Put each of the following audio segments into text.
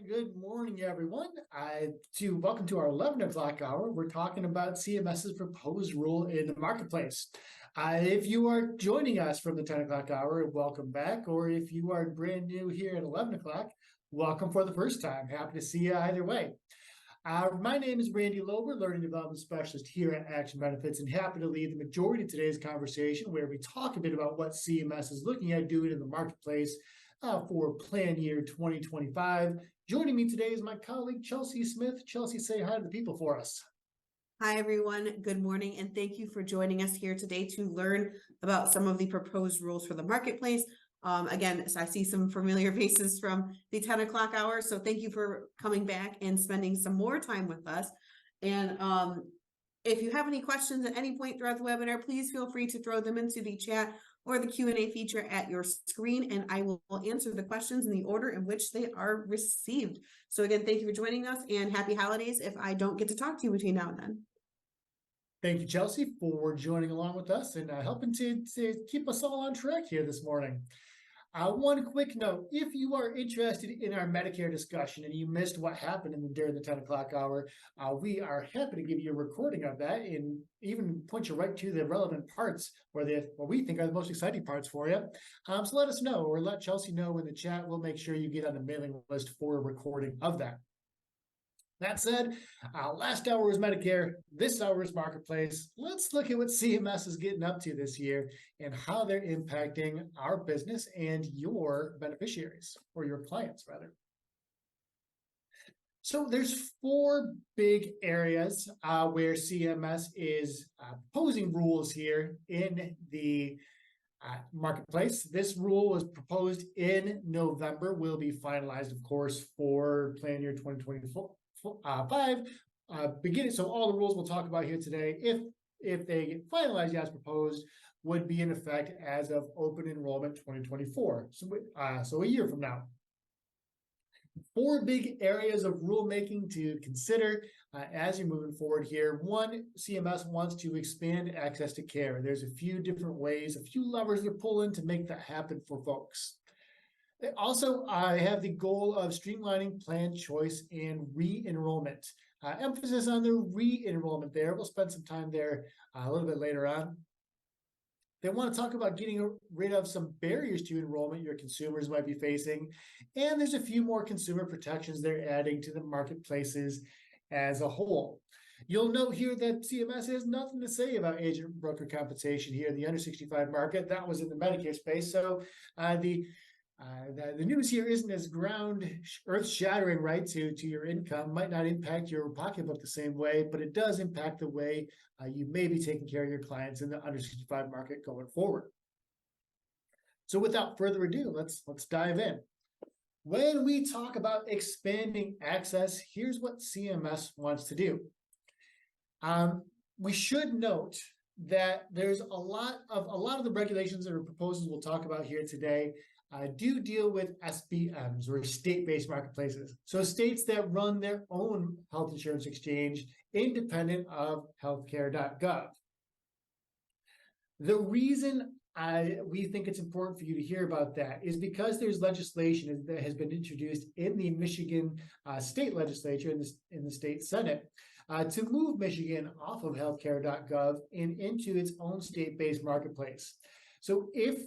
Good morning, everyone. Welcome to our 11 o'clock hour. We're talking about CMS's proposed rule in the marketplace. If you are joining us from the 10 o'clock hour, welcome back. Or if you are brand new here at 11 o'clock, welcome for the first time. Happy to see you either way. My name is Randy Lober, Learning Development Specialist here at Action Benefits, and happy to lead the majority of today's conversation where we talk a bit about what CMS is looking at doing in the marketplace for plan year 2025. Joining me today is my colleague, Chelsea Smith. Chelsea, say hi to the people for us. Hi, everyone. Good morning, and thank you for joining us here today to learn about some of the proposed rules for the marketplace. Again, so I see some familiar faces from the 10 o'clock hour, so thank you for coming back and spending some more time with us. And if you have any questions at any point throughout the webinar, please feel free to throw them into the chat or the Q&A feature at your screen, and I will answer the questions in the order in which they are received. So again, thank you for joining us, and happy holidays if I don't get to talk to you between now and then. Thank you, Chelsea, for joining along with us and helping to keep us all on track here this morning. One quick note, if you are interested in our Medicare discussion and you missed what happened during the 10 o'clock hour, we are happy to give you a recording of that and even point you right to the relevant parts or what we think are the most exciting parts for you. So let us know or let Chelsea know in the chat. We'll make sure you get on the mailing list for a recording of that. That said, last hour was Medicare, this hour is Marketplace. Let's look at what CMS is getting up to this year and how they're impacting our business and your beneficiaries, or your clients, rather. So there's four big areas where CMS is proposing rules here in the marketplace. This rule was proposed in November, will be finalized, of course, for plan year 2024. Beginning, so all the rules we'll talk about here today, if they get finalized as proposed, would be in effect as of open enrollment 2024. So a year from now. Four big areas of rulemaking to consider as you're moving forward here. One, CMS wants to expand access to care. There's a few different ways, a few levers they're pulling to make that happen for folks. Also, I have the goal of streamlining plan choice and re-enrollment. Emphasis on the re-enrollment there. We'll spend some time there a little bit later on. They want to talk about getting rid of some barriers to enrollment your consumers might be facing. And there's a few more consumer protections they're adding to the marketplaces as a whole. You'll note here that CMS has nothing to say about agent broker compensation here in the under 65 market. That was in the Medicare space. So the news here isn't as earth-shattering, right, to your income. Might not impact your pocketbook the same way, but it does impact the way you may be taking care of your clients in the under 65 market going forward. So without further ado, let's dive in. When we talk about expanding access, here's what CMS wants to do. We should note that there's a lot of the regulations or proposals we'll talk about here today do deal with SBMs, or state-based marketplaces. So states that run their own health insurance exchange independent of healthcare.gov. The reason we think it's important for you to hear about that is because there's legislation that has been introduced in the Michigan state legislature, in the state Senate, to move Michigan off of healthcare.gov and into its own state-based marketplace. So if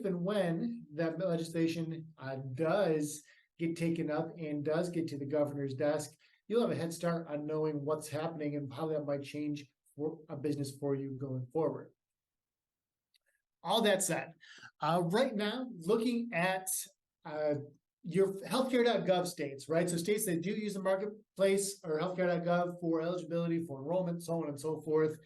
and when that legislation does get taken up and does get to the governor's desk, you'll have a head start on knowing what's happening and how that might change for a business for you going forward. All that said, right now, looking at your healthcare.gov states, right? So states that do use the marketplace or healthcare.gov for eligibility for enrollment, so on and so forth.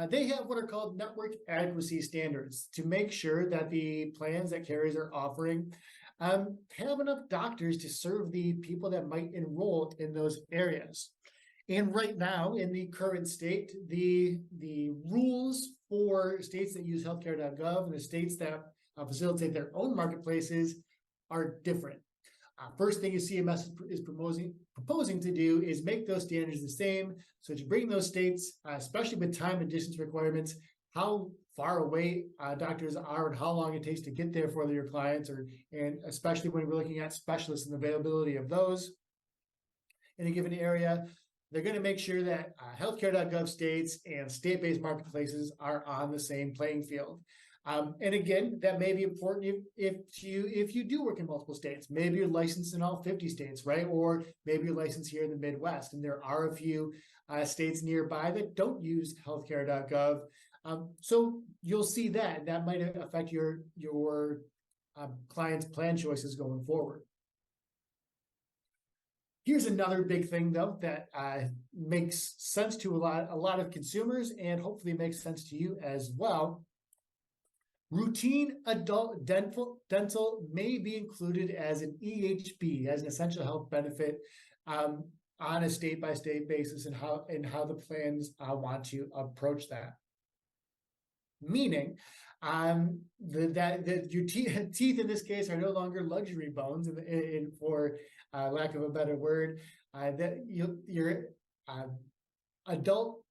They have what are called network adequacy standards to make sure that the plans that carriers are offering have enough doctors to serve the people that might enroll in those areas. And right now, in the current state, the rules for states that use healthcare.gov and the states that facilitate their own marketplaces are different. First thing CMS is proposing to do is make those standards the same. So to bring those states, especially with time and distance requirements, how far away doctors are and how long it takes to get there for your clients, and especially when we're looking at specialists and the availability of those in a given area. They're going to make sure that healthcare.gov states and state-based marketplaces are on the same playing field. And again, that may be important if you do work in multiple states. Maybe you're licensed in all 50 states, right? Or maybe you're licensed here in the Midwest, and there are a few states nearby that don't use healthcare.gov. So you'll see that, and that might affect your clients' plan choices going forward. Here's another big thing, though, that makes sense to a lot of consumers, and hopefully makes sense to you as well. Routine adult dental may be included as an EHB, as an essential health benefit, on a state-by-state basis, and how the plans want to approach that. Meaning, that your teeth in this case are no longer luxury bones, for lack of a better word. That your adult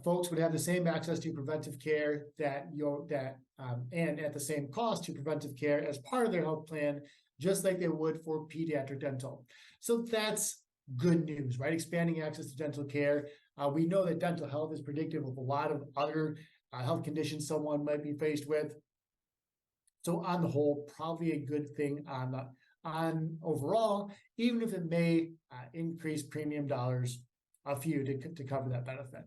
folks would have the same access to preventive care and at the same cost to preventive care as part of their health plan, just like they would for pediatric dental. So that's good news, right? Expanding access to dental care. We know that dental health is predictive of a lot of other health conditions someone might be faced with. So on the whole, probably a good thing on overall, even if it may increase premium dollars a few to cover that benefit.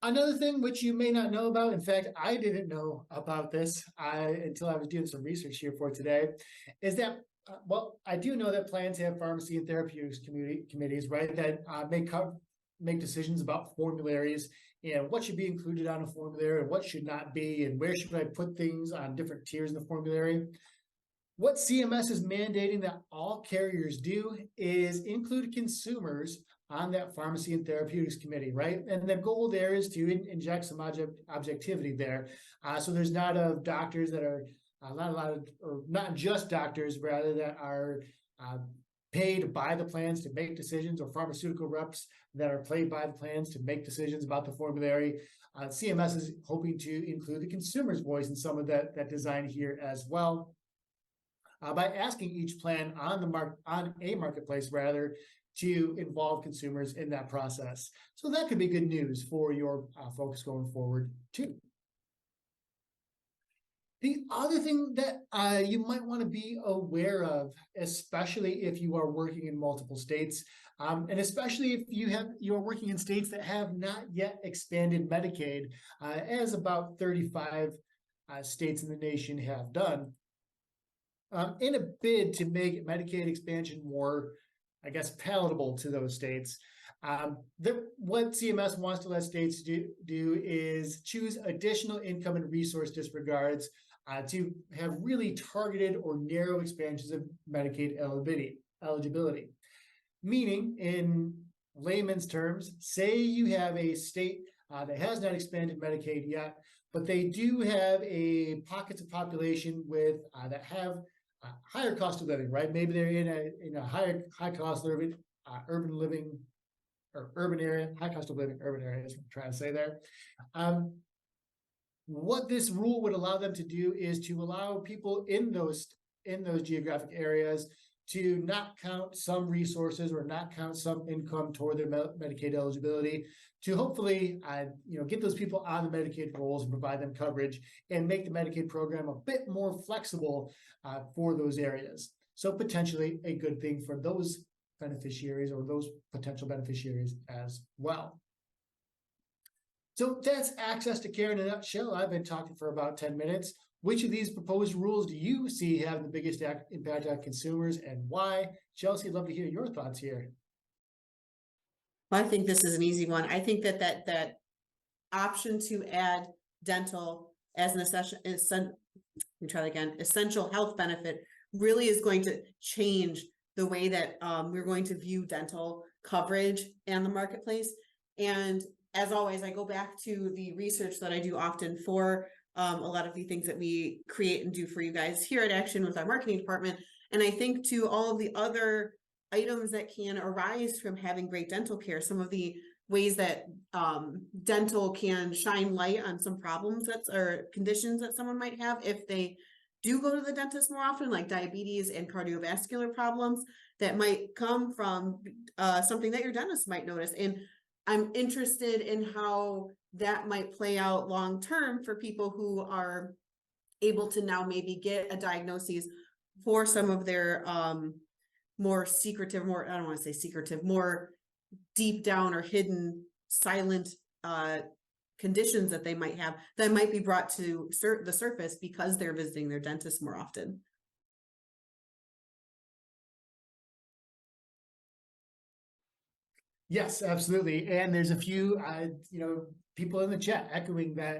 Another thing which you may not know about, in fact, I didn't know about this until I was doing some research here for today, is that, well, I do know that plans have pharmacy and therapeutics committees, right, that make decisions about formularies and what should be included on a formulary and what should not be, and where should I put things on different tiers in the formulary. What CMS is mandating that all carriers do is include consumers on that pharmacy and therapeutics committee, right? And the goal there is to inject some objectivity there. So there's not doctors that are not just doctors, rather, that are paid by the plans to make decisions, or pharmaceutical reps that are paid by the plans to make decisions about the formulary. CMS is hoping to include the consumer's voice in some of that design here as well, by asking each plan on a marketplace, rather, to involve consumers in that process. So that could be good news for your folks going forward too. The other thing that you might want to be aware of, especially if you are working in multiple states, and especially if you're working in states that have not yet expanded Medicaid, as about 35 states in the nation have done, in a bid to make Medicaid expansion more, I guess, palatable to those states. What CMS wants to let states do is choose additional income and resource disregards to have really targeted or narrow expansions of Medicaid eligibility. Meaning, in layman's terms, say you have a state that has not expanded Medicaid yet, but they do have pockets of population with that have higher cost of living, right? Maybe they're in a high cost of living urban living, or urban area, high cost of living urban area is what I'm trying to say there. What this rule would allow them to do is to allow people in those geographic areas to not count some resources or not count some income toward their Medicaid eligibility, to hopefully get those people on the Medicaid rolls and provide them coverage, and make the Medicaid program a bit more flexible for those areas. So potentially a good thing for those beneficiaries, or those potential beneficiaries as well. So that's access to care in a nutshell. I've been talking for about 10 minutes. Which of these proposed rules do you see having the biggest impact on consumers, and why? Chelsea, I'd love to hear your thoughts here. I think this is an easy one. I think that option to add dental as an essential health benefit really is going to change the way that we're going to view dental coverage and the marketplace. And as always, I go back to the research that I do often for a lot of the things that we create and do for you guys here at Action with our marketing department. And I think to all of the other items that can arise from having great dental care, some of the ways that dental can shine light on some problems or conditions that someone might have if they do go to the dentist more often, like diabetes and cardiovascular problems that might come from something that your dentist might notice. And I'm interested in how that might play out long term for people who are able to now maybe get a diagnosis for some of their more secretive, I don't want to say secretive, more deep down or hidden silent conditions that they might have that might be brought to the surface because they're visiting their dentist more often. Yes, absolutely. And there's a few, people in the chat echoing that